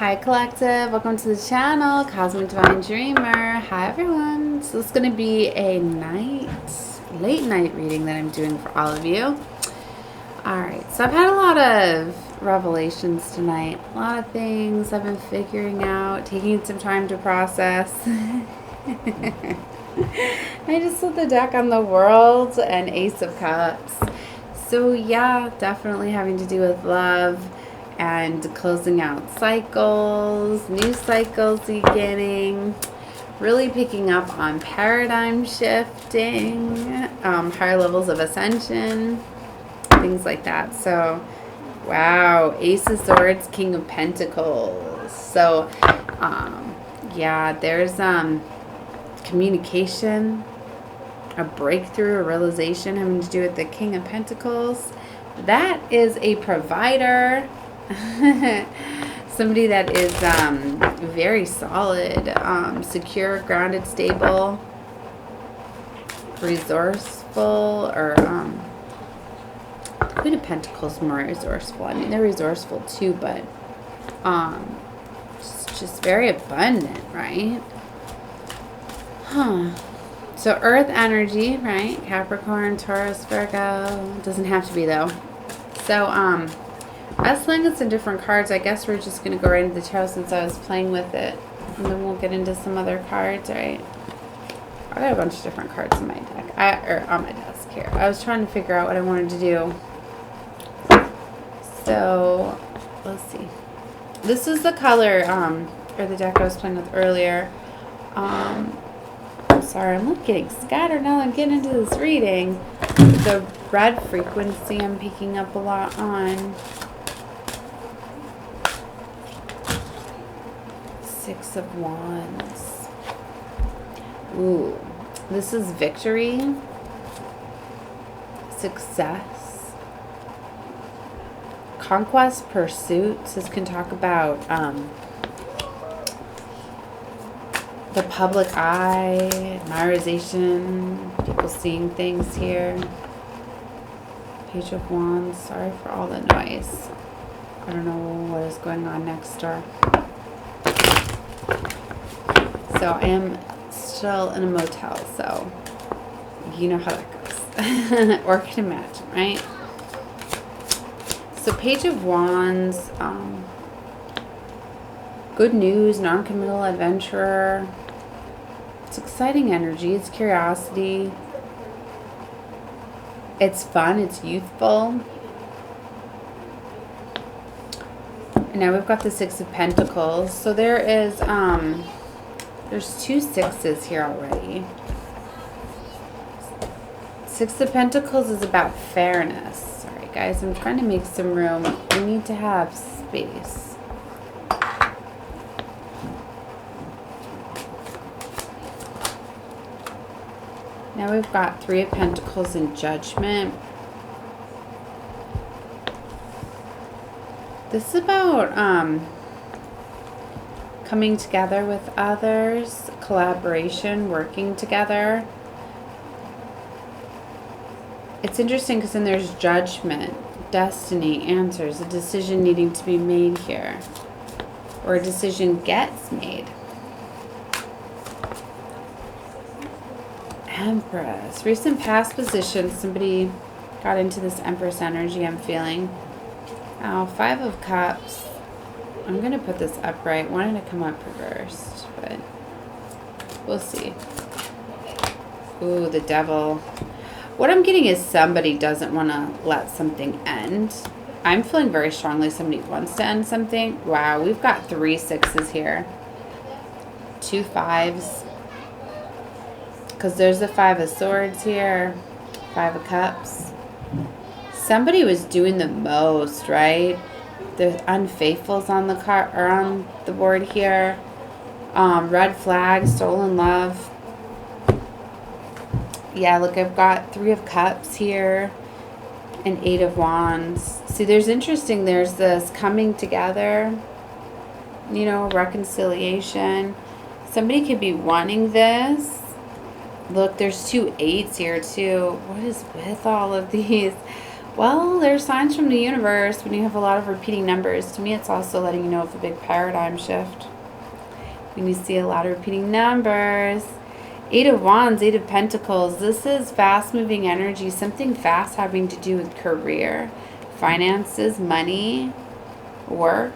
Hi Collective, welcome to the channel, Cosmic Divine Dreamer. Hi everyone. So this is going to be a late night reading that I'm doing for all of you. Alright, so I've had a lot of revelations tonight. A lot of things I've been figuring out, taking some time to process. I just put the deck on the World and Ace of Cups. So yeah, definitely having to do with love and closing out cycles, new cycles beginning, really picking up on paradigm shifting, higher levels of ascension, things like that. So, wow, Ace of Swords, King of Pentacles. So, yeah, there's communication, a breakthrough, a realization having to do with the King of Pentacles. That is a provider. Somebody that is very solid, secure, grounded, stable, resourceful, or Queen of Pentacles more resourceful. I mean, they're resourceful too, but just very abundant, right? So Earth energy, right? Capricorn, Taurus, Virgo. Doesn't have to be though. So I was playing with some different cards. I guess we're just going to go right into the tarot since I was playing with it. And then we'll get into some other cards, right? I got a bunch of different cards in my deck. Or on my desk here. I was trying to figure out what I wanted to do. So, let's see. This is the color, or the deck I was playing with earlier. Sorry, I'm not getting scattered now. I'm getting into this reading. The red frequency I'm picking up a lot on. Six of Wands. Ooh, this is victory, success, conquest, pursuit. This can talk about the public eye, admiration, people seeing things here. Page of Wands. Sorry for all the noise. I don't know what is going on next door. So I am still in a motel, so you know how that goes. Or can imagine, right? So Page of Wands, good news, non-committal adventurer. It's exciting energy, it's curiosity. It's fun, it's youthful. And now we've got the Six of Pentacles. So there is, there's two sixes here already. Six of Pentacles is about fairness. Sorry guys, I'm trying to make some room. We need to have space. Now we've got Three of Pentacles and Judgment. This is about coming together with others, collaboration, working together. It's interesting because then there's judgment, destiny, answers, a decision needing to be made here. Or a decision gets made. Empress. Recent past position. Somebody got into this Empress energy I'm feeling. Now, Five of Cups. I'm going to put this upright. Wanted to come up reversed, but we'll see. Ooh, the Devil. What I'm getting is somebody doesn't want to let something end. I'm feeling very strongly somebody wants to end something. Wow, we've got three sixes here. Two fives. Because there's the Five of Swords here. Five of Cups. Somebody was doing the most, right? The unfaithfuls on the card or on the board here. Red flag, stolen love. Yeah, look, I've got Three of Cups here and Eight of Wands. See, there's this coming together, you know, reconciliation. Somebody could be wanting this. Look, there's two eights here too. What is with all of these? Well, there's signs from the universe when you have a lot of repeating numbers. To me, it's also letting you know of a big paradigm shift. When you see a lot of repeating numbers. 8 of Wands, 8 of Pentacles. This is fast-moving energy. Something fast having to do with career, finances, money, work.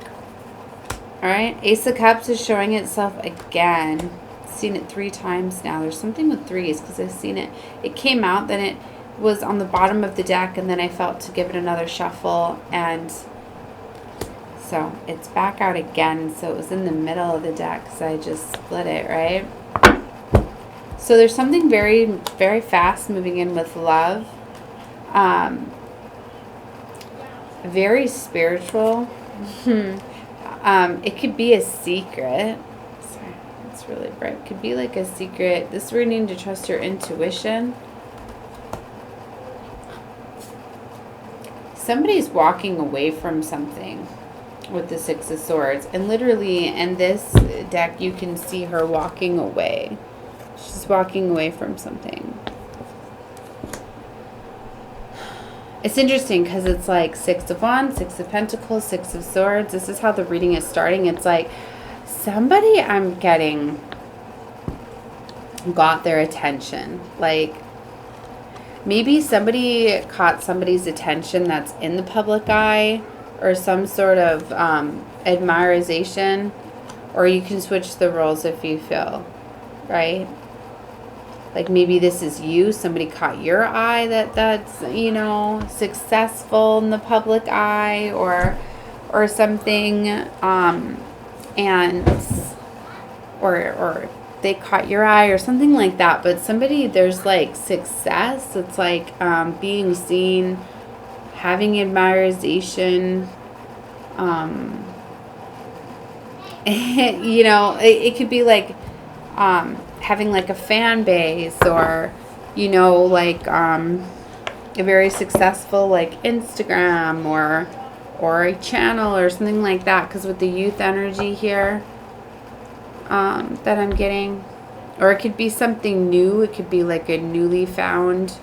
All right. Ace of Cups is showing itself again. Seen it 3 times now. There's something with 3s because I've seen it. It came out, then it was on the bottom of the deck, and then I felt to give it another shuffle, and so it's back out again. So it was in the middle of the deck because I just split it, right? So there's something very, very fast moving in with love. Very spiritual. It could be a secret. Sorry, it's really bright. It could be like a secret. This is where you need to trust your intuition. Somebody's walking away from something with the 6 of Swords. And literally in this deck, you can see her walking away. She's walking away from something. It's interesting because it's like 6 of Wands, 6 of Pentacles, 6 of Swords. This is how the reading is starting. It's like somebody I'm getting got their attention. Like maybe somebody caught somebody's attention that's in the public eye, or some sort of admiration, or you can switch the roles if you feel, right? Like maybe this is you, somebody caught your eye that's, you know, successful in the public eye, or something, and or they caught your eye or something like that. But somebody, there's like success. It's like being seen, having admiration, you know, it could be like having like a fan base, or you know, like a very successful like Instagram or a channel or something like that, because with the youth energy here that I'm getting. Or it could be something new. It could be like a newly found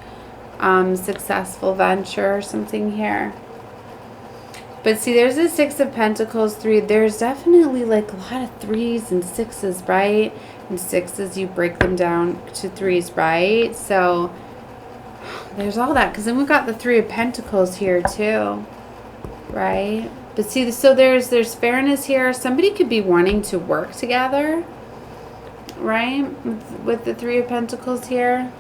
successful venture or something here. But see, there's a 6 of Pentacles, 3. There's definitely like a lot of 3s and 6s, right? And 6s, you break them down to 3s, right? So there's all that. Because then we've got the 3 of Pentacles here too, right? But see, so there's fairness here. Somebody could be wanting to work together, right? With the 3 of Pentacles here.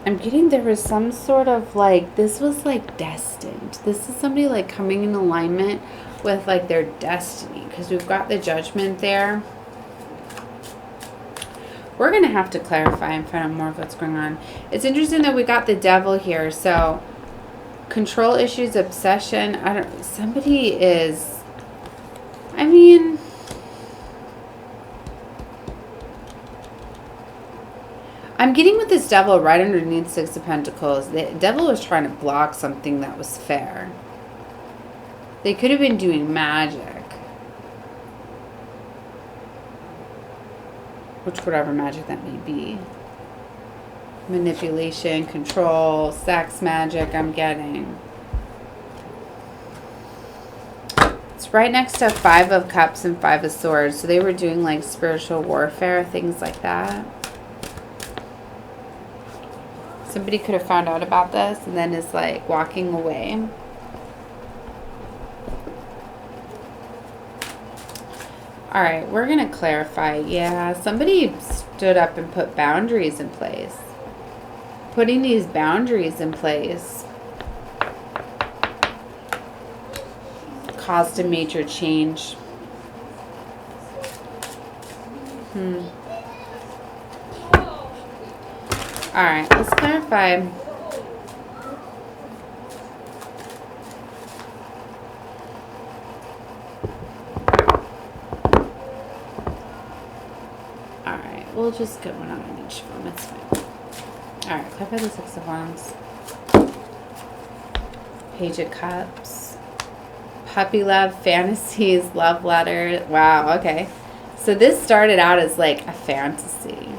I'm getting there was some sort of like, this was like destined. This is somebody like coming in alignment with like their destiny, because we've got the Judgment there. We're going to have to clarify and find out more of what's going on. It's interesting that we got the Devil here. So control issues, obsession. Somebody is, I mean, I'm getting with this Devil right underneath 6 of Pentacles. The Devil was trying to block something that was fair. They could have been doing magic. Which, whatever magic that may be. Manipulation, control, sex magic, I'm getting. It's right next to 5 of Cups and 5 of Swords. So they were doing like spiritual warfare, things like that. Somebody could have found out about this and then is like walking away. All right, we're going to clarify. Yeah, somebody stood up and put boundaries in place. Putting these boundaries in place caused a major change. All right, let's clarify. All right, we'll just get one out on each of them. It's fine. All right, clarify the 6 of Wands. Page of Cups. Puppy love, fantasies, love letter. Wow, okay. So this started out as like a fantasy.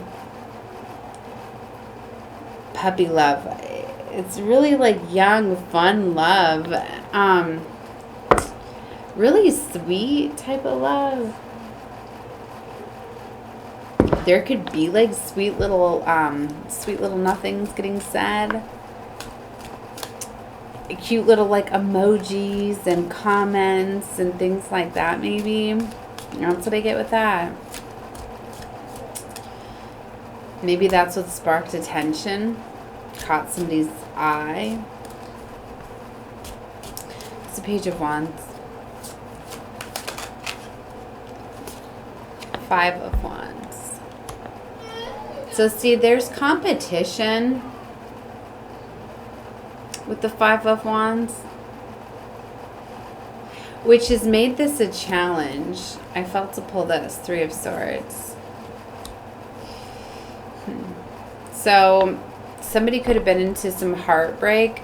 Puppy love. it's really like young, fun love. Really sweet type of love. There could be like sweet little nothings getting said. Cute little like emojis and comments and things like that, maybe. That's what I get with that. Maybe that's what sparked attention, caught somebody's eye. It's a Page of Wands. 5 of Wands. So see, there's competition with the 5 of Wands, which has made this a challenge. I felt to pull this 3 of Swords. So somebody could have been into some heartbreak,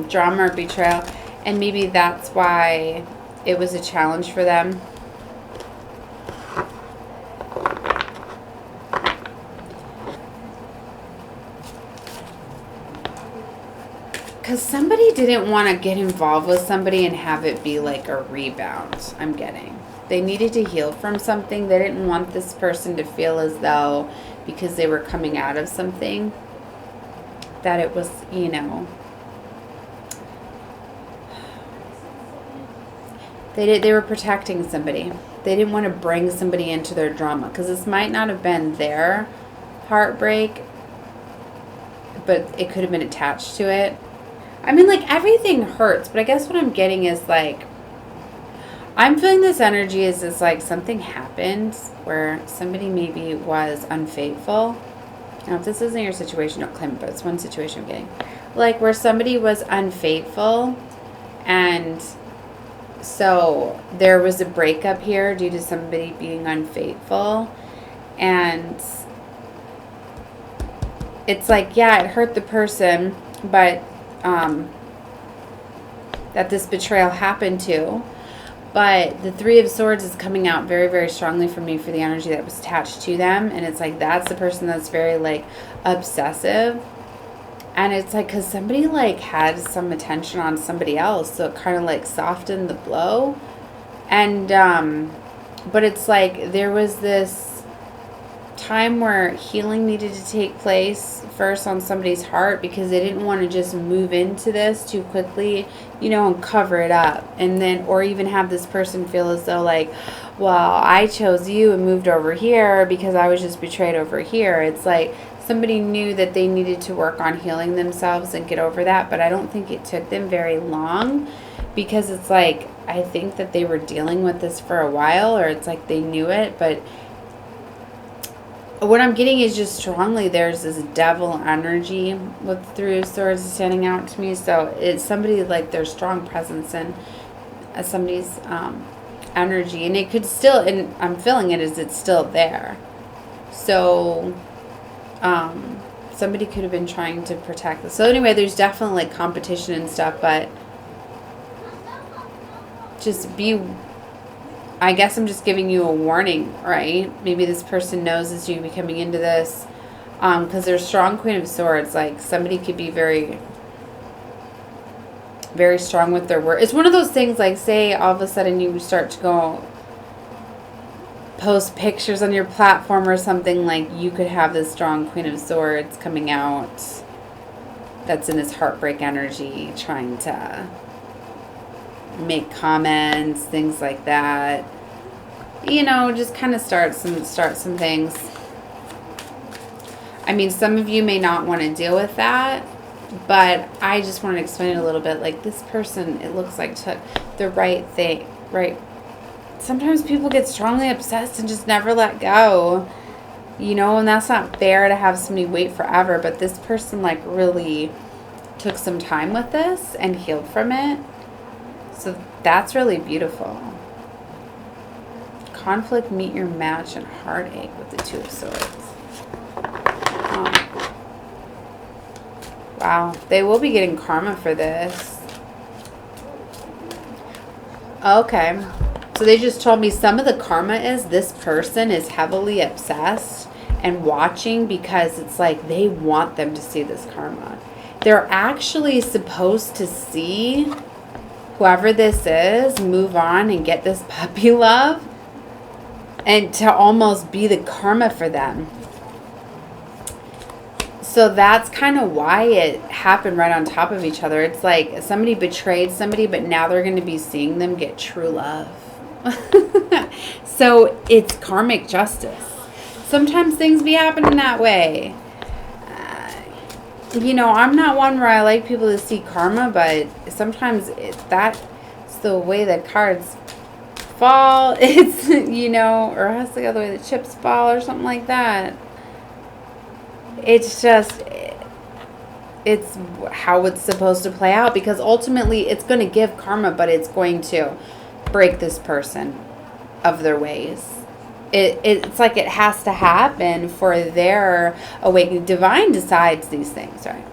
drama or betrayal, and maybe that's why it was a challenge for them. Because somebody didn't want to get involved with somebody and have it be like a rebound, I'm getting. They needed to heal from something. They didn't want this person to feel as though, because they were coming out of something, that it was, you know, they were protecting somebody. They didn't want to bring somebody into their drama, because this might not have been their heartbreak, but it could have been attached to it. I mean, like, everything hurts, but I guess what I'm getting is, like, I'm feeling this energy is like something happened where somebody maybe was unfaithful. Now, if this isn't your situation, don't claim it, but it's one situation I'm getting. Like, where somebody was unfaithful, and so there was a breakup here due to somebody being unfaithful, and it's like, yeah, it hurt the person, but that this betrayal happened to. But the 3 of Swords is coming out very, very strongly for me for the energy that was attached to them. And it's like, that's the person that's very, like, obsessive. And it's like, because somebody, like, had some attention on somebody else. So it kind of, like, softened the blow. And, but it's like, there was this time where healing needed to take place first on somebody's heart, because they didn't want to just move into this too quickly, you know, and cover it up, and then, or even have this person feel as though, like, well, I chose you and moved over here because I was just betrayed over here. It's like somebody knew that they needed to work on healing themselves and get over that, but I don't think it took them very long, because it's like, I think that they were dealing with this for a while, or it's like they knew it, but what I'm getting is just strongly there's this devil energy with 3 of Swords standing out to me. So it's somebody, like, there's strong presence in somebody's energy. And it could still, and I'm feeling it as it's still there. So somebody could have been trying to protect this. So anyway, there's definitely, like, competition and stuff. But just be... I guess I'm just giving you a warning, right? Maybe this person knows as you be coming into this. Because there's strong Queen of Swords. Like, somebody could be very, very strong with their word. It's one of those things, like, say all of a sudden you start to go post pictures on your platform or something. Like, you could have this strong Queen of Swords coming out that's in this heartbreak energy, trying to make comments, things like that, you know, just kind of start some things. I mean, some of you may not want to deal with that, but I just want to explain it a little bit. Like, this person, it looks like, took the right thing, right? Sometimes people get strongly obsessed and just never let go, you know, and that's not fair to have somebody wait forever. But this person, like, really took some time with this and healed from it. So that's really beautiful. Conflict, meet your match, and heartache with the 2 of Swords. Oh. Wow. They will be getting karma for this. Okay. So they just told me some of the karma is this person is heavily obsessed and watching, because it's like they want them to see this karma. they're actually supposed to see whoever this is move on and get this puppy love, and to almost be the karma for them. So that's kind of why it happened right on top of each other. It's like somebody betrayed somebody, but now they're going to be seeing them get true love. So it's karmic justice. Sometimes things be happening that way. You know, I'm not one where I like people to see karma, but sometimes that's the way the cards fall. It's, you know, or has to go the way the chips fall or something like that. It's just, it's how it's supposed to play out, because ultimately it's going to give karma, but it's going to break this person of their ways. It's like it has to happen for their awakening. Divine decides these things, right?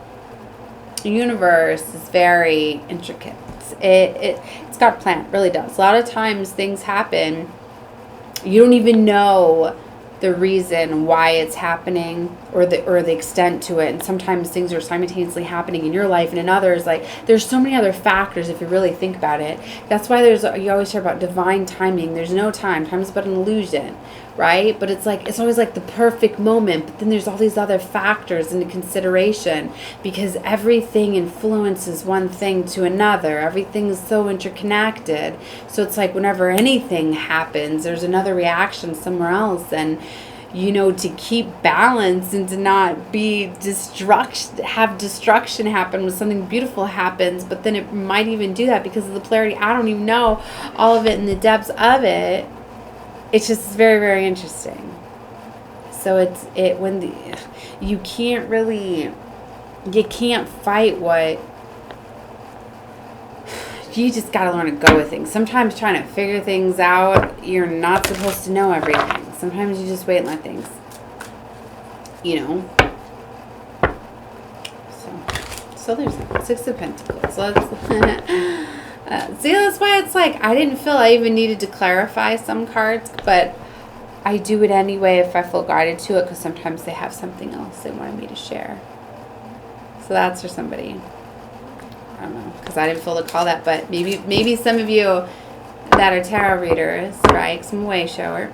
The universe is very intricate. It's got a plan, it really does. A lot of times things happen, you don't even know the reason why it's happening, or the extent to it. And sometimes things are simultaneously happening in your life and in others. Like, there's so many other factors if you really think about it. That's why you always hear about divine timing. There's no time. Time is but an illusion, right? But it's like, it's always like the perfect moment, but then there's all these other factors into consideration, because everything influences one thing to another. Everything is so interconnected. So it's like whenever anything happens, there's another reaction somewhere else. And you know, to keep balance and to not be have destruction happen when something beautiful happens, but then it might even do that because of the polarity. I don't even know all of it in the depths of it. It's just very, very interesting. So you can't fight what, you just got to learn to go with things. Sometimes trying to figure things out, you're not supposed to know everything. Sometimes you just wait and let things, you know. So there's Six of Pentacles. So see, that's why it's like, I didn't feel I even needed to clarify some cards, but I do it anyway if I feel guided to it, because sometimes they have something else they wanted me to share. So that's for somebody. I don't know, because I didn't feel to call that, but maybe some of you that are tarot readers, right? Some way shower.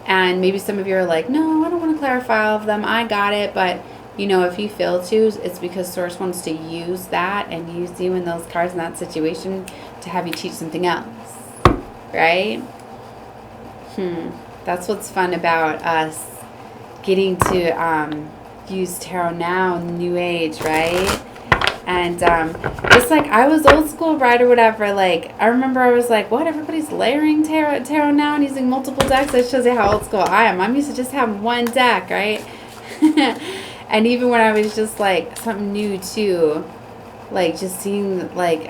And maybe some of you are like, no, I don't want to clarify all of them. I got it. But, you know, if you feel to, it's because Source wants to use that and use you in those cards in that situation to have you teach something else. Right? That's what's fun about us getting to use tarot now in the new age, right? And it's like, I was old school, right, or whatever. Like, I remember I was like, what, everybody's layering tarot now and using multiple decks? That shows you how old school I am. I'm used to just having one deck, right? And even when I was just like something new too, like just seeing like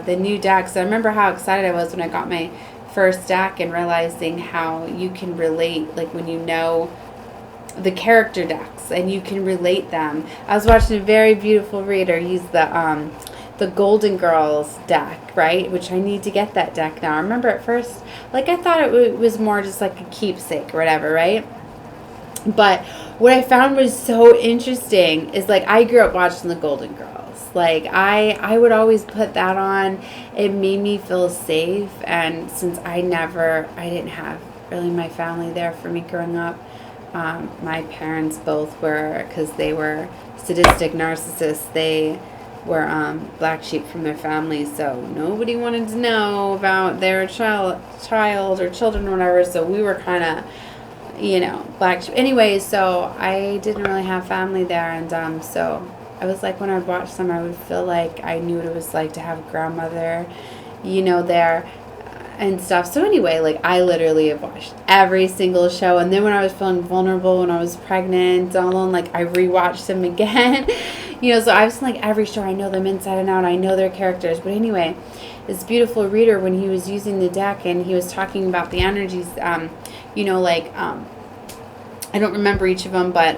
the new decks. I remember how excited I was when I got my first deck and realizing how you can relate, like when you know the character decks and you can relate them. I was watching a very beautiful reader use the Golden Girls deck, right? Which I need to get that deck now. I remember at first, like, I thought it was more just like a keepsake or whatever, right? But what I found was so interesting is, like, I grew up watching the Golden Girls. Like, I would always put that on. It made me feel safe. And since I didn't have really my family there for me growing up, my parents both were, because they were sadistic narcissists, they were black sheep from their family, so nobody wanted to know about their child or children or whatever, so we were kind of, you know, black sheep. Anyways, so I didn't really have family there, and so I was like, when I would watch them, I would feel like I knew what it was like to have a grandmother, you know, there and stuff. So anyway, like, I literally have watched every single show. And then when I was feeling vulnerable, when I was pregnant, all alone, like, I rewatched them again. You know, so I've seen, like, every show. I know them inside and out. I know their characters. But anyway, this beautiful reader, when he was using the deck and he was talking about the energies, you know, like, I don't remember each of them, but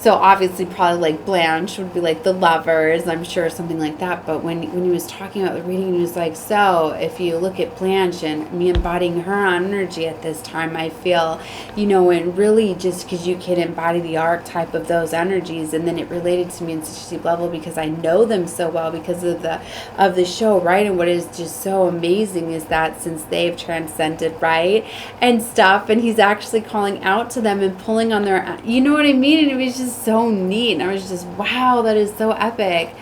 So obviously probably like Blanche would be like the lovers, I'm sure, something like that. But when he was talking about the reading, he was like, so if you look at Blanche and me embodying her energy at this time, I feel, you know, and really just because you can embody the archetype of those energies, and then it related to me in such a deep level because I know them so well because of the show, right? And what is just so amazing is that since they've transcended, right, and stuff, and he's actually calling out to them and pulling on their, you know what I mean? And it was just so neat, and I was just, wow, that is so epic,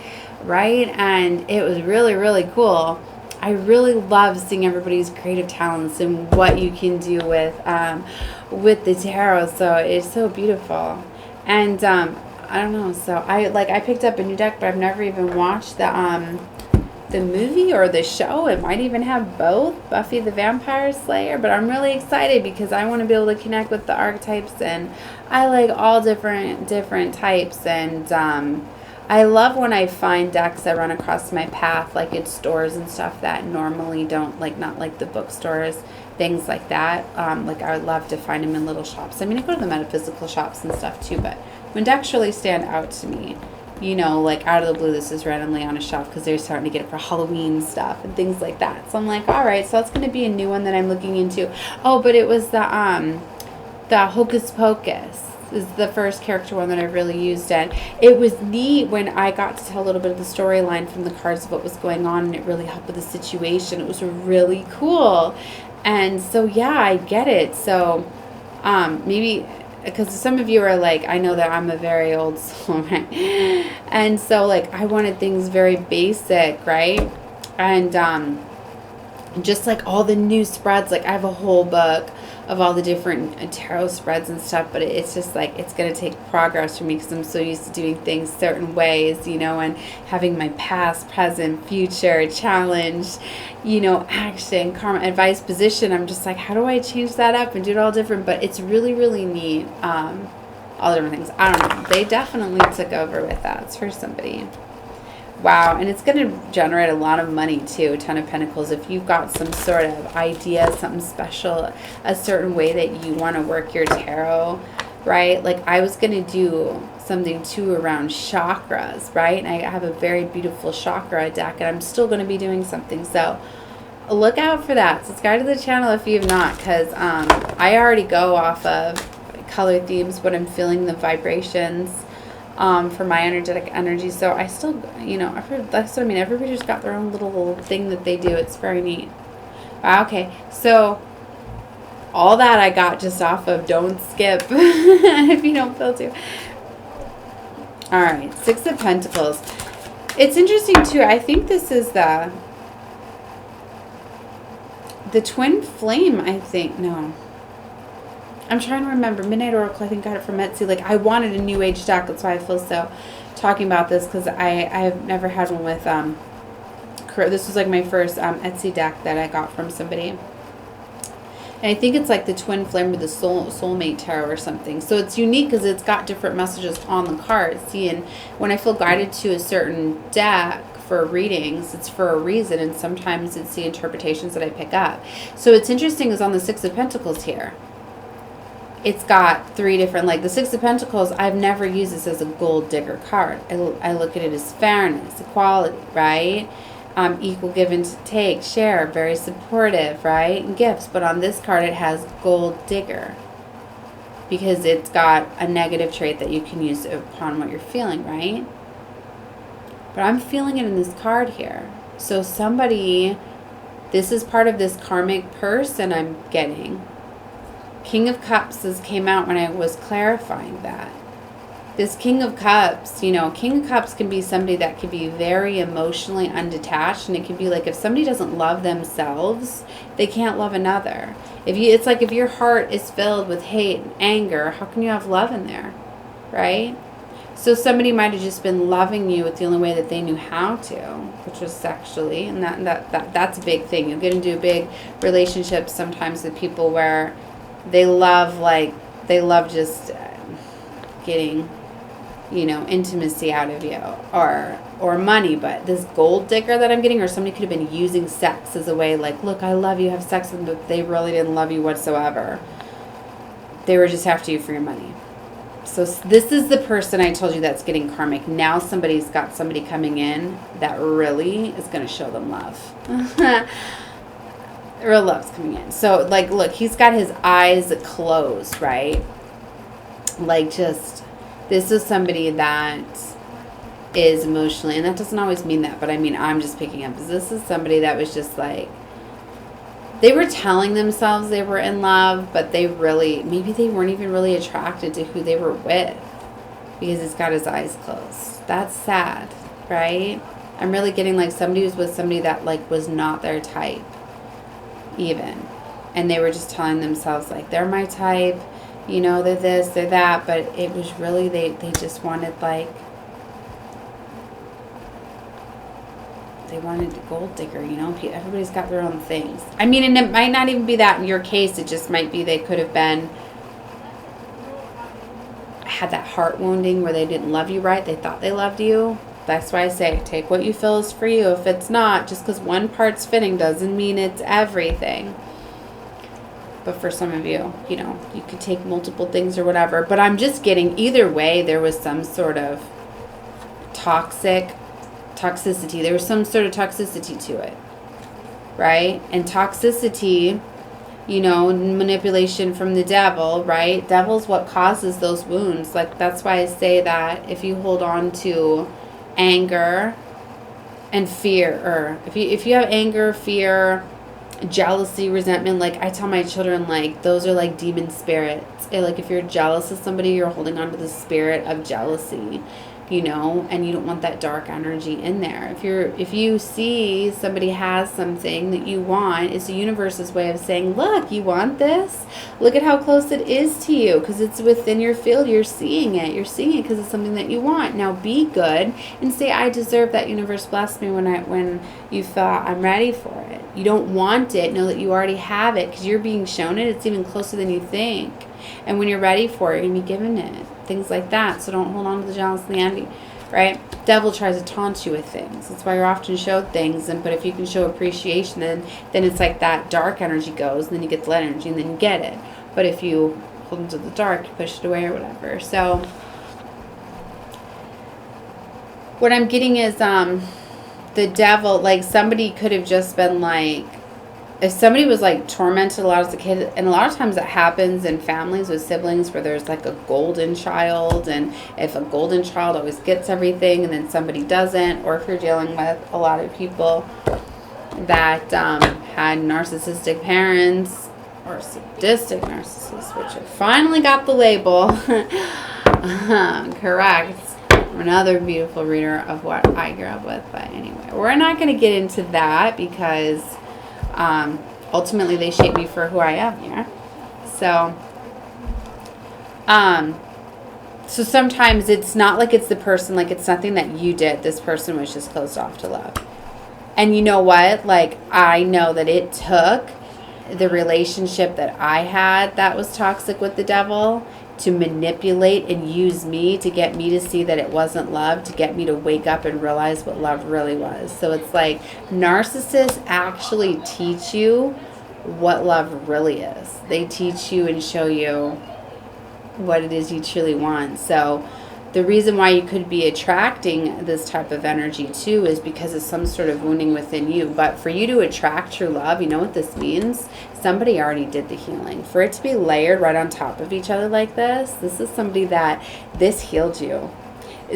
right? And it was really, really cool. I really love seeing everybody's creative talents and what you can do with the tarot. So it's so beautiful. And I don't know, so I picked up a new deck, but I've never even watched the movie or the show. It might even have both, Buffy the Vampire Slayer, but I'm really excited because I want to be able to connect with the archetypes, and I like all different types. And I love when I find decks that run across my path, like in stores and stuff that normally don't, like, not like the bookstores, things like that. Like I would love to find them in little shops. I mean, I go to the metaphysical shops and stuff too, but when decks really stand out to me, you know, like out of the blue, this is randomly on a shelf because they're starting to get it for Halloween stuff and things like that. So I'm like, all right, so that's going to be a new one that I'm looking into. Oh, but it was the Hocus Pocus is the first character one that I really used, and it was neat when I got to tell a little bit of the storyline from the cards of what was going on, and it really helped with the situation. It was really cool. And so yeah, I get it. So maybe because some of you are like, I know that I'm a very old soul, right? And so like I wanted things very basic, right? And just like all the new spreads, like I have a whole book of all the different tarot spreads and stuff, but it's just like, it's going to take progress for me because I'm so used to doing things certain ways, you know, and having my past, present, future, challenge, you know, action, karma, advice, position. I'm just like, how do I change that up and do it all different? But it's really, really neat. All the different things. I don't know. They definitely took over with that for somebody. Wow, and it's going to generate a lot of money too, Ten of Pentacles. If you've got some sort of idea, something special, a certain way that you want to work your tarot, right? Like I was going to do something too around chakras, right? And I have a very beautiful chakra deck, and I'm still going to be doing something. So look out for that. Subscribe to the channel if you have not, because I already go off of color themes, what I'm feeling, the vibrations, for my energetic energy. So I still, you know, that's what I mean. Everybody's got their own little thing that they do. It's very neat. Wow, okay, so all that I got just off of Don't Skip if you don't feel to. All right, Six of Pentacles. It's interesting too. I think this is the Twin Flame, I think. No, I'm trying to remember. Midnight Oracle, I think, got it from Etsy. Like, I wanted a New Age deck. That's why I feel so talking about this, because I've never had one with, this was like my first Etsy deck that I got from somebody. And I think it's like the Twin Flame or the Soulmate Tarot or something. So it's unique because it's got different messages on the cards. See, and when I feel guided to a certain deck for readings, it's for a reason, and sometimes it's the interpretations that I pick up. So it's interesting is on the Six of Pentacles here, it's got three different, like the Six of Pentacles, I've never used this as a gold digger card. I look at it as fairness, equality, right? Equal give and take, share, very supportive, right? And gifts. But on this card, it has gold digger because it's got a negative trait that you can use upon what you're feeling, right? But I'm feeling it in this card here. So somebody, this is part of this karmic person I'm getting. King of Cups came out when I was clarifying that. This King of Cups, you know, King of Cups can be somebody that can be very emotionally undetached, and it can be like if somebody doesn't love themselves, they can't love another. It's like if your heart is filled with hate and anger, how can you have love in there, right? So somebody might have just been loving you with the only way that they knew how to, which was sexually, and that's a big thing. You'll get into a big relationship sometimes with people where they love just getting, you know, intimacy out of you or money. But this gold digger that I'm getting, or somebody could have been using sex as a way, like, look, I love you, have sex with them, but they really didn't love you whatsoever. They were just after you for your money. So this is the person I told you that's getting karmic. Now somebody's got somebody coming in that really is going to show them love. Real love's coming in. So, like, look, he's got his eyes closed, right? Like, just, this is somebody that is emotionally, and that doesn't always mean that, but I mean, I'm just picking up. This is somebody that was just like, they were telling themselves they were in love, but they really, maybe they weren't even really attracted to who they were with because he's got his eyes closed. That's sad, right? I'm really getting like somebody was with somebody that like was not their type even. And they were just telling themselves like, they're my type, you know, they're this, they're that. But it was really, they just wanted like, they wanted a gold digger, you know. Everybody's got their own things. I mean, and it might not even be that in your case. It just might be they could have been, had that heart wounding where they didn't love you right. They thought they loved you. That's why I say take what you feel is for you. If it's not, just because one part's fitting doesn't mean it's everything. But for some of you, you know, you could take multiple things or whatever. But I'm just getting, either way, there was some sort of toxicity. There was some sort of toxicity to it, right? And toxicity, you know, manipulation from the devil, right? Devil's what causes those wounds. Like, that's why I say that if you hold on to anger and fear, or if you have anger, fear, jealousy, resentment, like I tell my children, like those are like demon spirits. Like if you're jealous of somebody, you're holding on to the spirit of jealousy, you know, and you don't want that dark energy in there. If you see somebody has something that you want, it's the universe's way of saying, look, you want this? Look at how close it is to you, because it's within your field. You're seeing it because it's something that you want. Now be good and say, I deserve that. Universe bless me when you thought I'm ready for it. You don't want it, know that you already have it, because you're being shown it. It's even closer than you think. And when you're ready for it, you're going to be given it. Things like that. So don't hold on to the jealous and the envy, right? Devil tries to taunt you with things. That's why you're often showed things. But if you can show appreciation, then it's like that dark energy goes, and then you get the light energy, and then you get it. But if you hold into the dark, you push it away or whatever. So what I'm getting is the devil, like somebody could have just been like, if somebody was like tormented a lot as a kid, and a lot of times that happens in families with siblings where there's like a golden child, and if a golden child always gets everything and then somebody doesn't, or if you're dealing with a lot of people that had narcissistic parents or sadistic narcissists, which I finally got the label correct. Another beautiful reader of what I grew up with. But anyway, we're not going to get into that because ultimately they shape me for who I am here. So so sometimes it's not like it's the person, like it's nothing that you did. This person was just closed off to love. And you know what? Like, I know that it took the relationship that I had that was toxic with the devil to manipulate and use me to get me to see that it wasn't love, to get me to wake up and realize what love really was. So it's like narcissists actually teach you what love really is. They teach you and show you what it is you truly want. So the reason why you could be attracting this type of energy too is because of some sort of wounding within you. But for you to attract true love, you know what this means? Somebody already did the healing. For it to be layered right on top of each other like this is somebody that this healed you.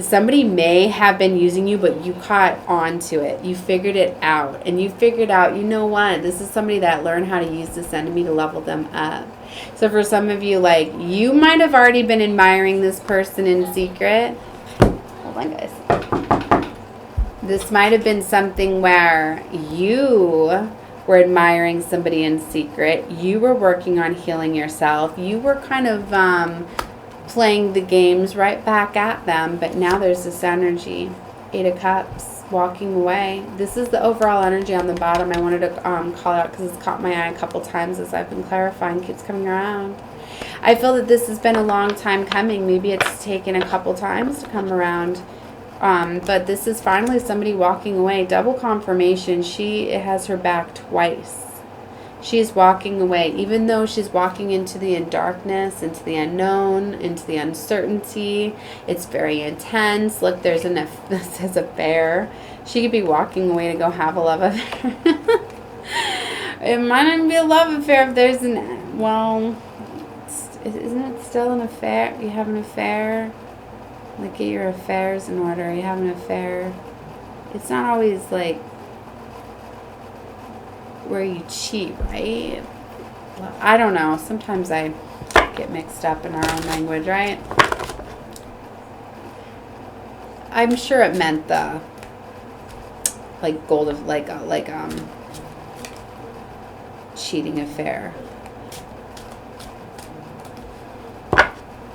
Somebody may have been using you, but you caught on to it. You figured it out. And you figured out, you know what? This is somebody that learned how to use this enemy to level them up. So for some of you, like, you might have already been admiring this person in secret. Hold on, guys. This might have been something where you were admiring somebody in secret. You were working on healing yourself. You were kind of playing the games right back at them. But now there's this energy. 8 of Cups. Walking away. This is the overall energy on the bottom. I wanted to call out because it's caught my eye a couple times as I've been clarifying. Keeps coming around. I feel that this has been a long time coming. Maybe it's taken a couple times to come around. But this is finally somebody walking away. Double confirmation. She has her back twice. She's walking away, even though she's walking into the darkness, into the unknown, into the uncertainty. It's very intense. Look, there's this says affair. She could be walking away to go have a love affair. It might not even be a love affair if there's well, isn't it still an affair? You have an affair? Like, get your affairs in order. You have an affair. It's not always like where you cheat, right? Well, I don't know. Sometimes I get mixed up in our own language, right? I'm sure it meant the like gold of cheating affair.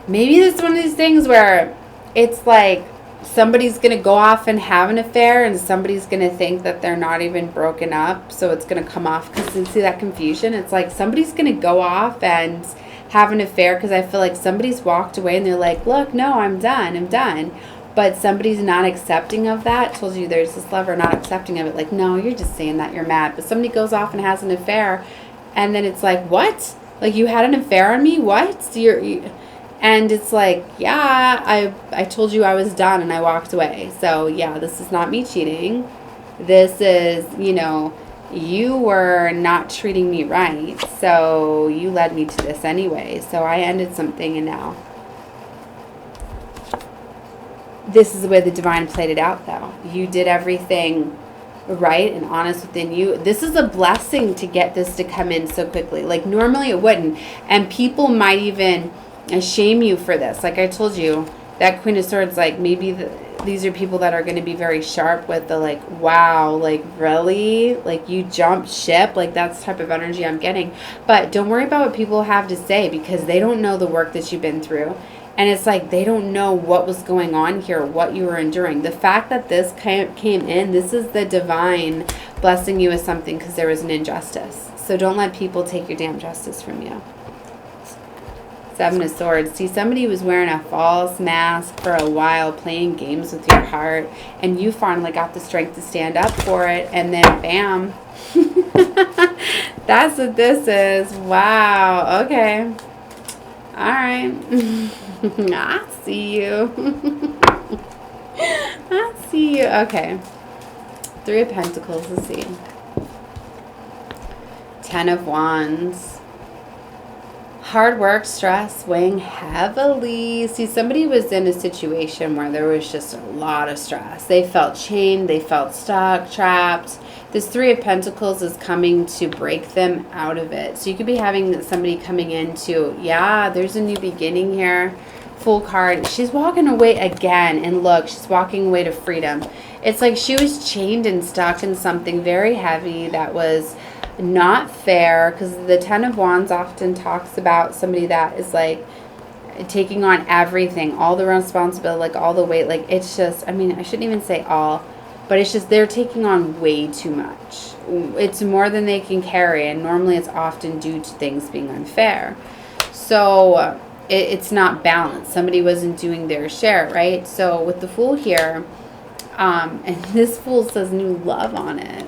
Maybe it's one of these things where it's like somebody's going to go off and have an affair and somebody's going to think that they're not even broken up. So it's going to come off, because you see that confusion? It's like somebody's going to go off and have an affair because I feel like somebody's walked away and they're like, look, no, I'm done. But somebody's not accepting of that. Told you there's this lover not accepting of it. Like, no, you're just saying that you're mad. But somebody goes off and has an affair, and then it's like, what? Like, you had an affair on me? What? So and it's like, yeah, I told you I was done and I walked away. So, yeah, this is not me cheating. This is, you were not treating me right. So you led me to this anyway. So I ended something, and now this is the way the divine played it out, though. You did everything right and honest within you. This is a blessing to get this to come in so quickly. Like, normally it wouldn't. And people might even shame you for this. Like I told you, that Queen of Swords, like, maybe these are people that are going to be very sharp with the, like, wow, like, really? Like, you jumped ship? Like, that's the type of energy I'm getting. But don't worry about what people have to say, because they don't know the work that you've been through. And it's like they don't know what was going on here, what you were enduring. The fact that this came in, this is the divine blessing you with something, because there was an injustice. So don't let people take your damn justice from you. Seven of Swords. See, somebody was wearing a false mask for a while, playing games with your heart, and you finally got the strength to stand up for it, and then bam. That's what this is. Wow. Okay. All right. I see you. I see you. Okay. Three of Pentacles. Let's see. Ten of Wands. Hard work, stress, weighing heavily. See, somebody was in a situation where there was just a lot of stress. They felt chained. They felt stuck, trapped. This Three of Pentacles is coming to break them out of it. So you could be having somebody coming into, yeah, there's a new beginning here. Full card. She's walking away again. And look, she's walking away to freedom. It's like she was chained and stuck in something very heavy that was not fair, because the Ten of Wands often talks about somebody that is like taking on everything, all the responsibility, like all the weight. Like, it's just, I mean, I shouldn't even say all, but it's just they're taking on way too much. It's more than they can carry, and normally it's often due to things being unfair. So it's not balanced. Somebody wasn't doing their share, right? So with the Fool here, and this Fool says new love on it.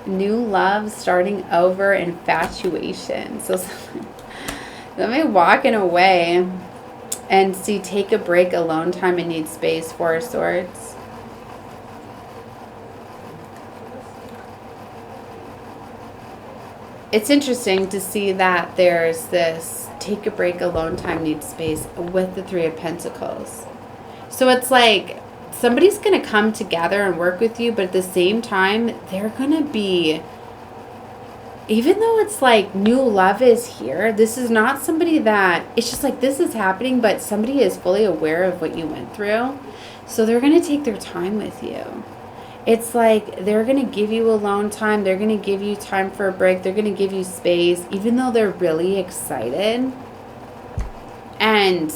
New love, starting over, infatuation. So somebody walking away, and see, take a break, alone time, and need space. Four of Swords. It's interesting to see that there's this take a break, alone time, need space with the Three of Pentacles. So it's like somebody's going to come together and work with you, but at the same time, they're going to be, even though it's like new love is here, this is not somebody that, it's just like this is happening, but somebody is fully aware of what you went through. So they're going to take their time with you. It's like they're going to give you alone time. They're going to give you time for a break. They're going to give you space, even though they're really excited. And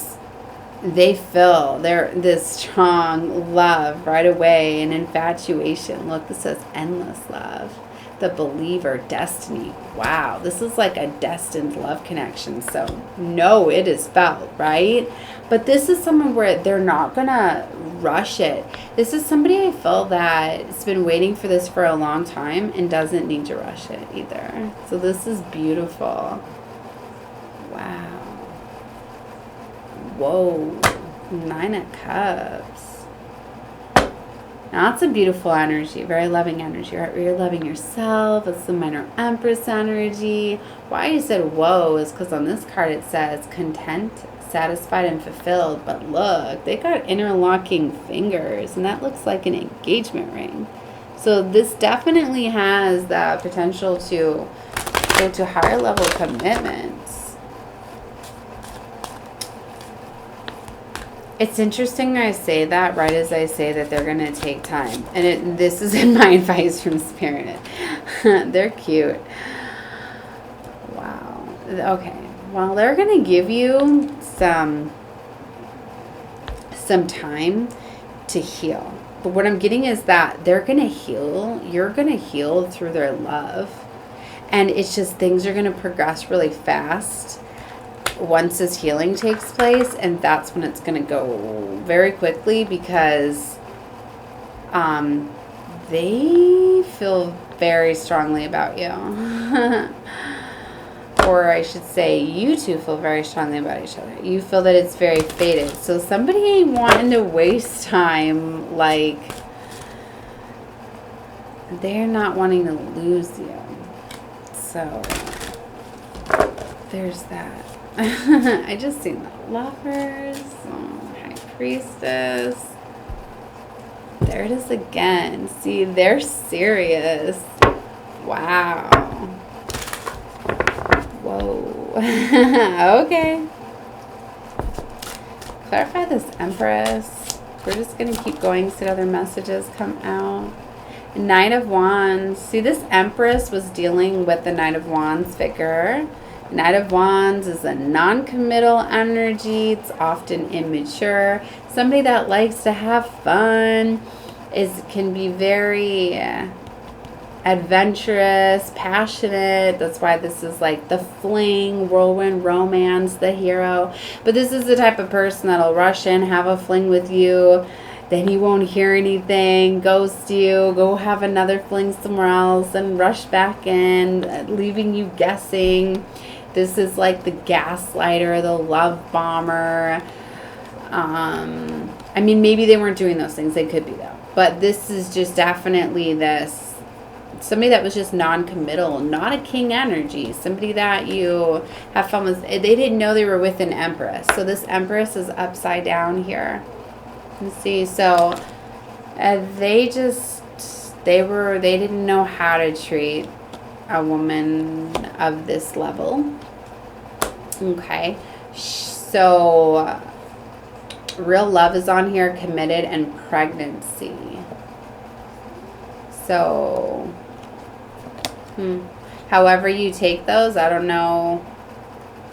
they feel this strong love right away, and infatuation. Look, this says endless love. The Believer, destiny. Wow, this is like a destined love connection. So no, it is felt, right? But this is someone where they're not gonna rush it. This is somebody I feel that has been waiting for this for a long time and doesn't need to rush it either. So this is beautiful. Wow. Whoa. 9 of Cups. Now, that's a beautiful energy, very loving energy, right? Where you're loving yourself. It's the Minor Empress energy. Why I said whoa is because on this card it says content, satisfied, and fulfilled. But look, they got interlocking fingers, and that looks like an engagement ring. So this definitely has the potential to go to higher level commitments. It's interesting I say that right as I say that they're going to take time. And this is in my advice from Spirit. They're cute. Wow. Okay. Well, they're going to give you some time to heal. But what I'm getting is that they're going to heal. You're going to heal through their love. And it's just things are going to progress really fast once this healing takes place, and that's when it's going to go very quickly because they feel very strongly about you. Or I should say you two feel very strongly about each other. You feel that it's very fated. So somebody ain't wanting to waste time, like they're not wanting to lose you. So there's that. I just seen the Lovers, High Priestess. There it is again. See, they're serious. Wow. Whoa. Okay. Clarify this Empress. We're just going to keep going, see other messages come out. Knight of Wands. See, this Empress was dealing with the Knight of Wands figure. Knight of Wands is a non-committal energy. It's often immature. Somebody that likes to have fun, can be very adventurous, passionate. That's why this is like the fling, whirlwind romance, the hero. But this is the type of person that'll rush in, have a fling with you, then you won't hear anything, ghost you, go have another fling somewhere else, and rush back in, leaving you guessing. This is like the gaslighter, the love bomber. I mean, maybe they weren't doing those things. They could be, though. But this is just definitely this. Somebody that was just non-committal. Not a king energy. Somebody that you have fun with. They didn't know they were with an Empress. So this Empress is upside down here. Let's see. So they didn't know how to treat a woman of this level. Okay, so real love is on here, committed, and pregnancy. So however you take those, I don't know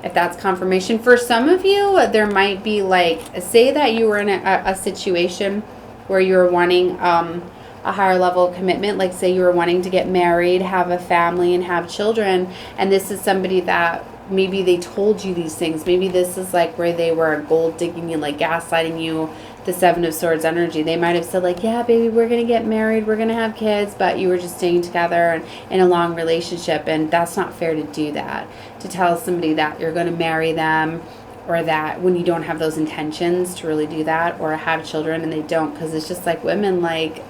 if that's confirmation. For some of you, there might be like, say that you were in a situation where you were wanting a higher level of commitment, like say you were wanting to get married, have a family, and have children, and this is somebody that maybe they told you these things. Maybe this is like where they were gold digging you, like gaslighting you, the Seven of Swords energy. They might have said like, yeah, baby, we're going to get married, we're going to have kids, but you were just staying together and in a long relationship, and that's not fair to do that. To tell somebody that you're going to marry them, or that when you don't have those intentions to really do that, or have children and they don't, because it's just like women, like,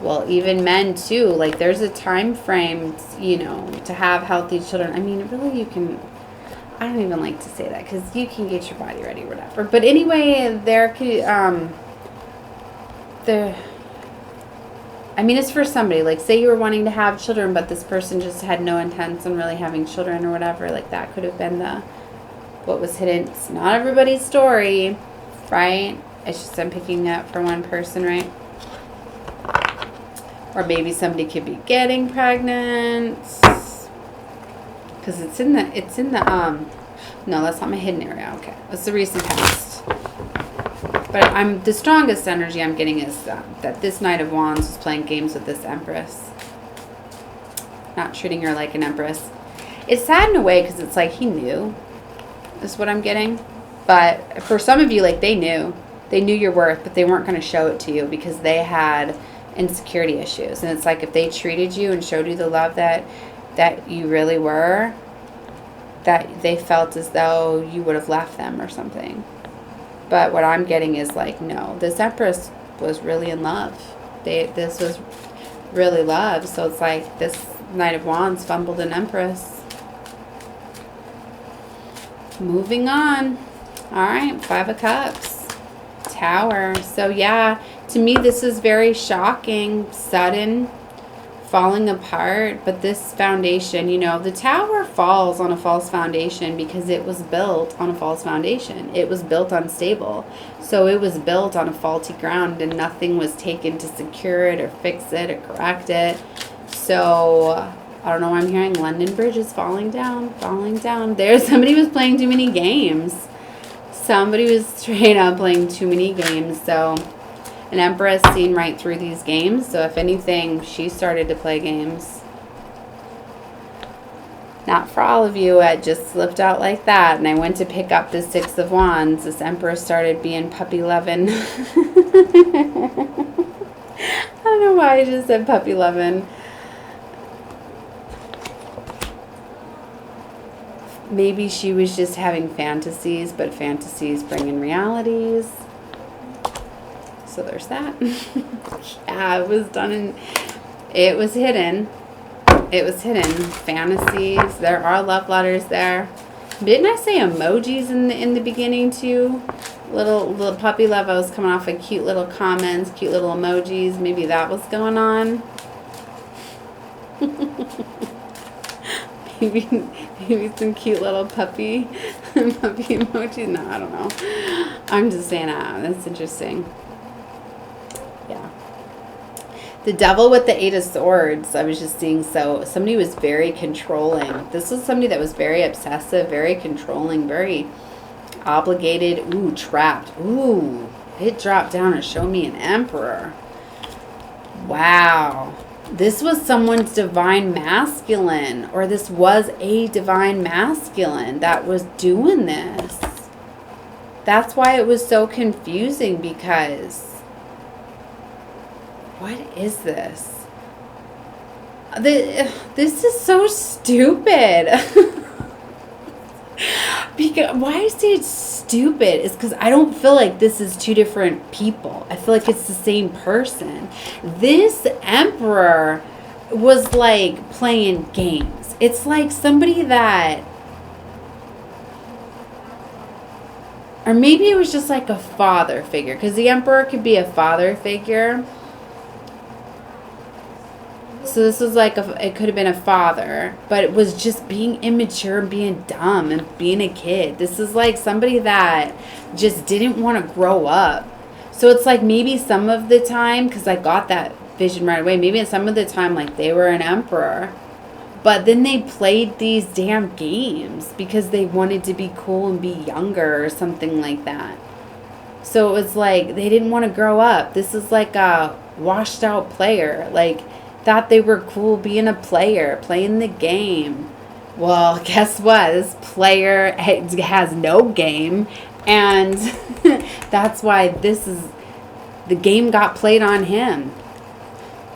well, even men too, like there's a time frame, you know, to have healthy children. I mean, really, you can, I don't even like to say that because you can get your body ready, whatever. But anyway, I mean, it's for somebody. Like, say you were wanting to have children, but this person just had no intents on really having children or whatever. Like, that could have been what was hidden. It's not everybody's story, right? It's just I'm picking up for one person, right? Or maybe somebody could be getting pregnant. Because it's in the no, that's not my hidden area. Okay, that's the recent past. But the strongest energy I'm getting is that this Knight of Wands is playing games with this Empress. not treating her like an empress. It's sad in a way because it's like he knew, is what I'm getting. But for some of you, like they knew your worth, but they weren't going to show it to you because they had insecurity issues. And it's like if they treated you and showed you the love that you really were, that they felt as though you would have left them or something. But what I'm getting is like, no, this empress was really in love. This was really love. So it's like this Knight of Wands fumbled an empress. Moving on. All right, 5 of Cups. Tower. So yeah, to me this is very shocking, sudden, falling apart. But this foundation, you know, the tower falls on a false foundation because it was built on a false foundation. It was built unstable. So it was built on a faulty ground and nothing was taken to secure it or fix it or correct it. So I don't know why I'm hearing London Bridge is falling down, falling down. Somebody was playing too many games. Somebody was straight up playing too many games. So an empress seen right through these games. So if anything, she started to play games. Not for all of you. It just slipped out like that. And I went to pick up the 6 of Wands. This empress started being puppy loving. I don't know why I just said puppy loving. Maybe she was just having fantasies, but fantasies bring in realities. So there's that. Yeah, it was done in, it was hidden. It was hidden. Fantasies. There are love letters there. Didn't I say emojis in the beginning too? Little puppy love. I was coming off of cute little comments, cute little emojis. Maybe that was going on. Maybe some cute little puppy emoji. No, I don't know. I'm just saying, that's interesting. Yeah. The Devil with the 8 of Swords. I was just seeing, so somebody was very controlling. This was somebody that was very obsessive, very controlling, very obligated. Ooh, trapped. Ooh, it dropped down and showed me an Emperor. Wow. This was someone's divine masculine, or this was a divine masculine that was doing this. That's why it was so confusing, because what is this? This is so stupid. Because why I say it's stupid is because I don't feel like this is two different people. I feel like it's the same person. This Emperor was like playing games. It's like somebody that, or maybe it was just like a father figure, because the Emperor could be a father figure. So this was like, it could have been a father, but it was just being immature and being dumb and being a kid. This is like somebody that just didn't want to grow up. So it's like maybe some of the time, because I got that vision right away, maybe some of the time like they were an emperor, but then they played these damn games because they wanted to be cool and be younger or something like that. So it was like they didn't want to grow up. This is like a washed out player, like thought they were cool being a player, playing the game. Well, guess what? This player has no game, and that's why the game got played on him.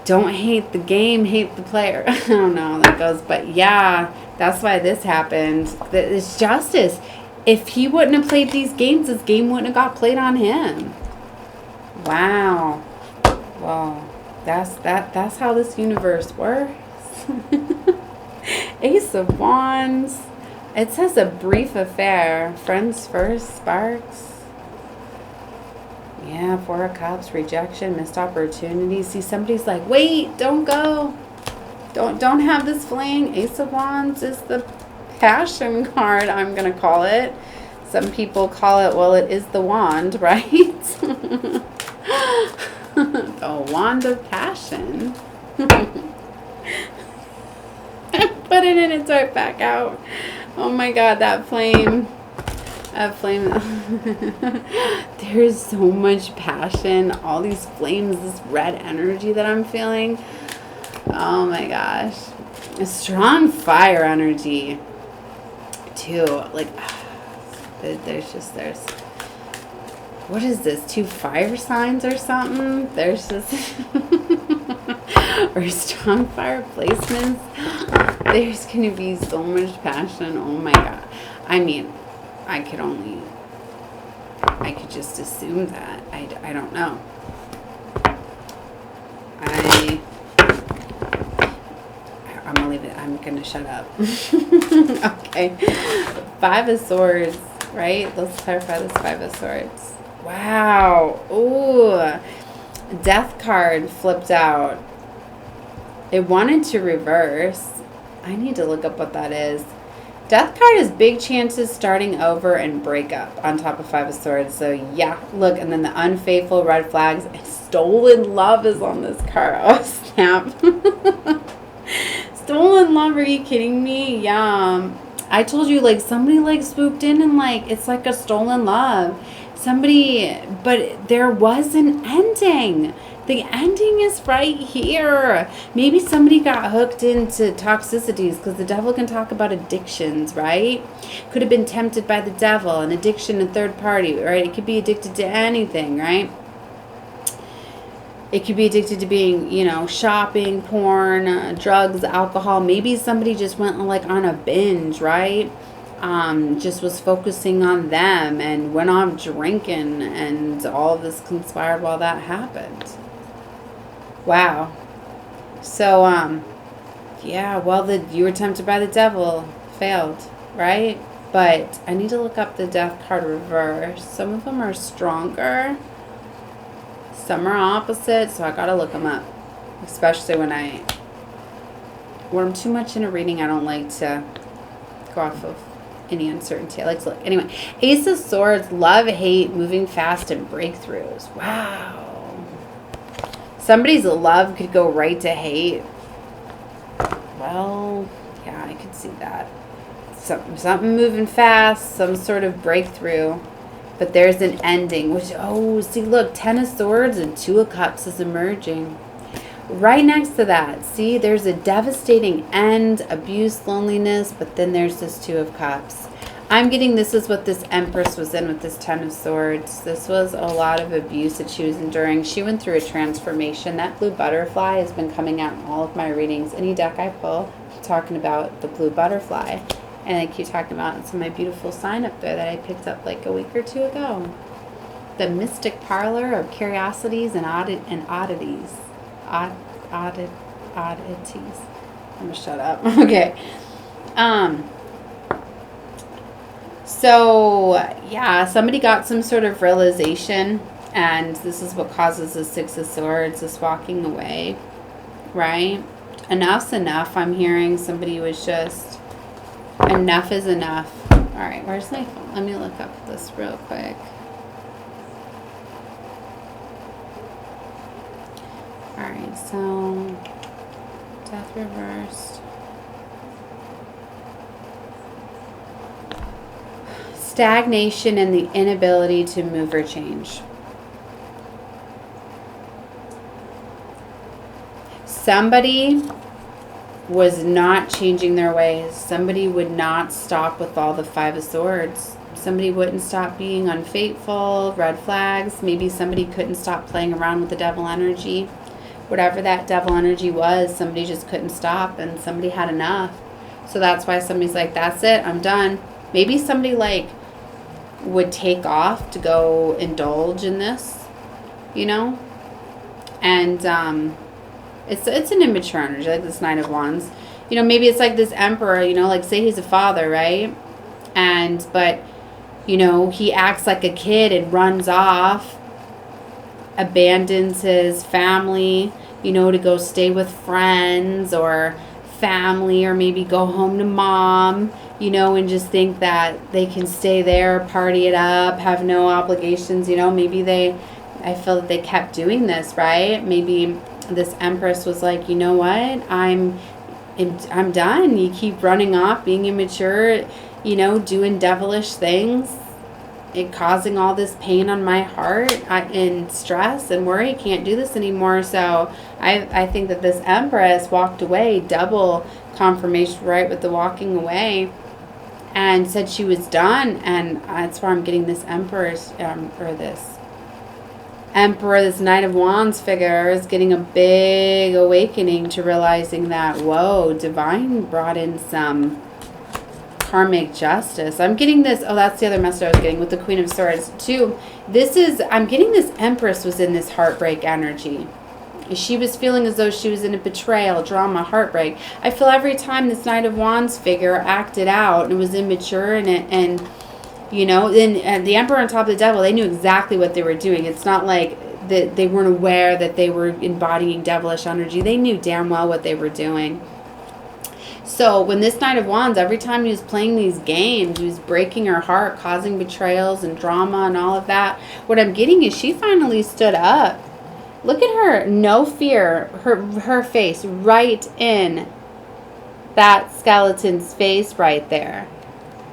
Don't hate the game, hate the player. I don't know how that goes, but yeah, that's why this happened. It's justice. If he wouldn't have played these games, this game wouldn't have got played on him. Wow. Well, that's how this universe works. Ace of Wands. It says a brief affair. Friends first, sparks. Yeah, 4 of Cups, rejection, missed opportunities. See, somebody's like, wait, don't go. Don't have this fling. Ace of Wands is the passion card, I'm going to call it. Some people call it, well, it is the wand, right? The wand of passion. Put it in and throw it back out. Oh my God, that flame. That flame. There's so much passion. All these flames, this red energy that I'm feeling. Oh my gosh. A strong fire energy too. Like, there's what is this? 2 fire signs or something? There's just or strong fire placements. There's gonna be so much passion. Oh my god. I mean, I could just assume that. I don't know. I'm gonna leave it. I'm gonna shut up. Okay. 5 of Swords, right? Let's clarify this 5 of Swords. Wow. Ooh. Death card flipped out. It wanted to reverse. I need to look up what that is. Death card is big chances, starting over, and breakup on top of 5 of Swords. So yeah, look, and then the unfaithful, red flags, and stolen love is on this card. Oh snap. Stolen love, are you kidding me? Yeah. I told you, like, somebody like swooped in and like it's like a stolen love. Somebody, but there was an ending. The ending is right here. Maybe somebody got hooked into toxicities, because the devil can talk about addictions, right? Could have been tempted by the devil, an addiction, a third party, right? It could be addicted to anything, right? It could be addicted to being, you know, shopping, porn, drugs, alcohol. Maybe somebody just went like on a binge, right? Just was focusing on them and went off drinking, and all of this conspired while that happened. Wow. So, yeah, well, you were tempted by the devil, failed, right? But I need to look up the death card reverse. Some of them are stronger. Some are opposite, so I gotta look them up. Especially when I'm too much in a reading, I don't like to go off of any uncertainty. I like to look. Anyway, Ace of Swords, love, hate, moving fast, and breakthroughs. Wow. Somebody's love could go right to hate. Well, yeah, I could see that. Something moving fast, some sort of breakthrough. But there's an ending, which, oh, see, look, 10 of Swords and 2 of Cups is emerging. Right next to that, see, there's a devastating end, abuse, loneliness, but then there's this 2 of Cups. I'm getting this is what this Empress was in with this 10 of Swords. This was a lot of abuse that she was enduring. She went through a transformation. That blue butterfly has been coming out in all of my readings. Any deck I pull, I'm talking about the blue butterfly. And I keep talking about some of my beautiful sign up there that I picked up like a week or 2 ago. The Mystic Parlor of Curiosities and Oddities. Oddities. I'm going to shut up. Okay. So, yeah, somebody got some sort of realization, and this is what causes the 6 of Swords, this walking away, right? Enough's enough. I'm hearing somebody was just, enough is enough. All right, where's my phone? Let me look up this real quick. All right, so death reversed. Stagnation and the inability to move or change. Somebody was not changing their ways. Somebody would not stop with all the 5 of Swords. Somebody wouldn't stop being unfaithful, red flags. Maybe somebody couldn't stop playing around with the devil energy. Whatever that devil energy was, somebody just couldn't stop, and somebody had enough. So that's why somebody's like, that's it, I'm done. Maybe somebody like would take off to go indulge in this, you know? And it's an immature energy, like this Knight of Wands. You know, maybe it's like this Emperor, you know, like say he's a father, right? But, you know, he acts like a kid and runs off, abandons his family, you know, to go stay with friends or family, or maybe go home to mom, you know, and just think that they can stay there, party it up, have no obligations, you know. Maybe I feel that they kept doing this, right? Maybe this Empress was like, you know what, I'm done. You keep running off, being immature, you know, doing devilish things, it causing all this pain on my heart and stress and worry. Can't do this anymore. So I think that this Empress walked away double confirmation right with the walking away, and said she was done. And that's where I'm getting this Empress, or this Emperor, this Knight of Wands figure is getting a big awakening to realizing that, whoa, Divine brought in some karmic justice. I'm getting this, oh, that's the other message I was getting with the Queen of Swords too. This is, I'm getting this Empress was in this heartbreak energy. She was feeling as though she was in a betrayal, drama, heartbreak. I feel every time this Knight of Wands figure acted out and was immature and you know, and the Emperor on top of the Devil, they knew exactly what they were doing. It's not like that they weren't aware that they were embodying devilish energy. They knew damn well what they were doing. So when this Knight of Wands, every time he was playing these games, he was breaking her heart, causing betrayals and drama and all of that. What I'm getting is she finally stood up. Look at her, no fear, her face right in that skeleton's face right there.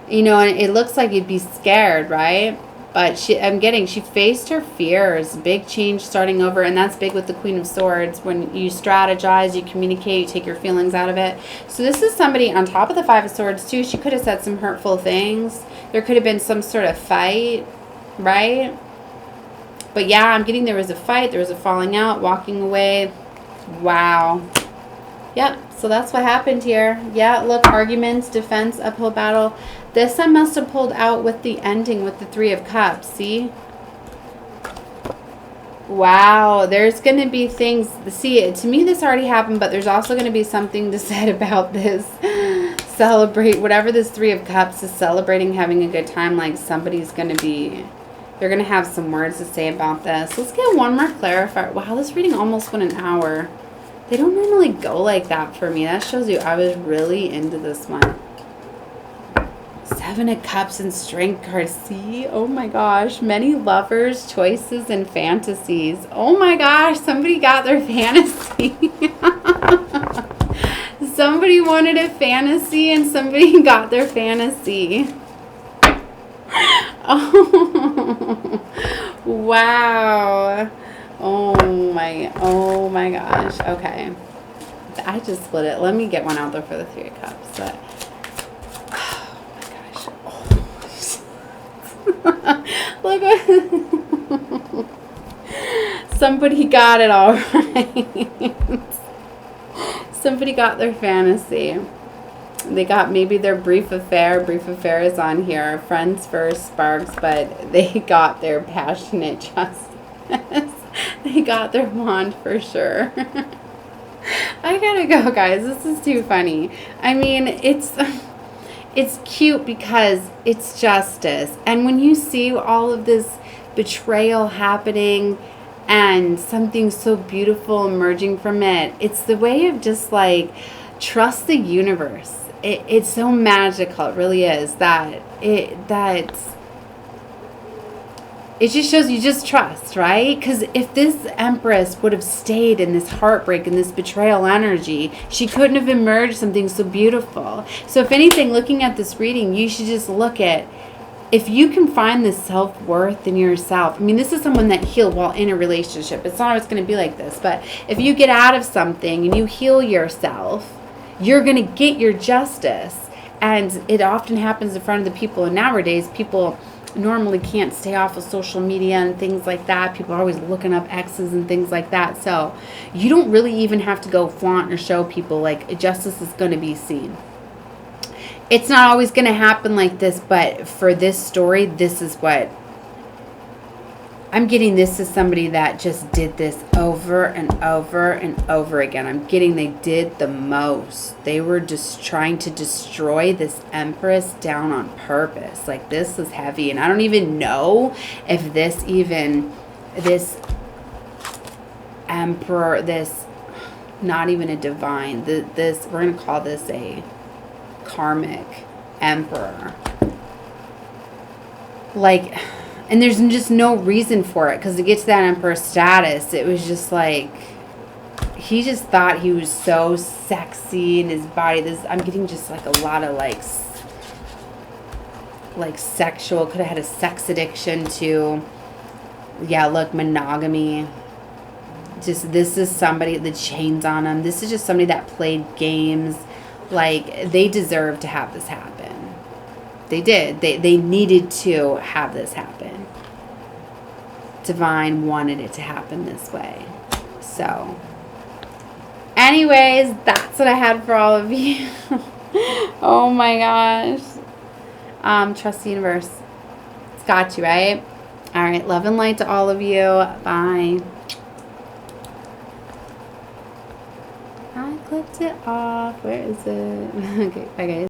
You know, and it looks like you'd be scared, right? But she faced her fears. Big change starting over, and that's big with the Queen of Swords. When you strategize, you communicate, you take your feelings out of it. So this is somebody on top of the Five of Swords too. She could have said some hurtful things. There could have been some sort of fight, right? But yeah, I'm getting there was a fight, there was a falling out, walking away. Wow. Yep, so that's what happened here. Yeah, look, arguments, defense, uphill battle. This I must have pulled out with the ending with the Three of Cups, see? Wow, there's going to be things, see, to me this already happened, but there's also going to be something to say about this. Celebrate, whatever this Three of Cups is celebrating, having a good time, like somebody's going to be, they're going to have some words to say about this. Let's get one more clarifier. Wow, this reading almost went an hour. They don't normally go like that for me. That shows you I was really into this one. Seven of Cups and Strength cards. See? Oh my gosh. Many lovers, choices, and fantasies. Oh my gosh. Somebody got their fantasy. Somebody wanted a fantasy and somebody got their fantasy. Oh. Wow. Oh my gosh. Okay. I just split it. Let me get one out there for the Three of Cups. But, oh my gosh. Oh. Look what somebody got it all right. Somebody got their fantasy. They got maybe their brief affair. Brief affair is on here. Friends first, sparks, but they got their passionate justice. They got their wand for sure. I gotta go, guys. This is too funny. I mean, it's cute because it's justice. And when you see all of this betrayal happening and something so beautiful emerging from it, it's the way of just like, trust the universe. It's so magical. It really is. It just shows you just trust, right? Because if this Empress would have stayed in this heartbreak and this betrayal energy, she couldn't have emerged something so beautiful. So if anything, looking at this reading, you should just look at, if you can find the self-worth in yourself. I mean, this is someone that healed while in a relationship. It's not always going to be like this. But if you get out of something and you heal yourself, you're going to get your justice. And it often happens in front of the people. And nowadays, people normally can't stay off of social media and things like that. People are always looking up exes and things like that. So you don't really even have to go flaunt or show people like justice is going to be seen. It's not always going to happen like this, but for this story, this is what I'm getting. This is somebody that just did this over and over and over again. I'm getting they did the most. They were just trying to destroy this Empress down on purpose. Like, this is heavy. And I don't even know if this Emperor, this, not even a divine, this, we're going to call this a Karmic Emperor. Like, and there's just no reason for it, because to get to that Emperor status, it was just like, he just thought he was so sexy in his body. I'm getting just like a lot of like sexual, could have had a sex addiction to, yeah, look, monogamy. Just, this is somebody, the chains on him. This is just somebody that played games, Like, they deserve to have this happen. They did. They needed to have this happen. Divine wanted it to happen this way. So, anyways, that's what I had for all of you. Oh my gosh. Trust the universe. It's got you, right? All right. Love and light to all of you. Bye. I clicked it off. Where is it? Okay. Bye, guys.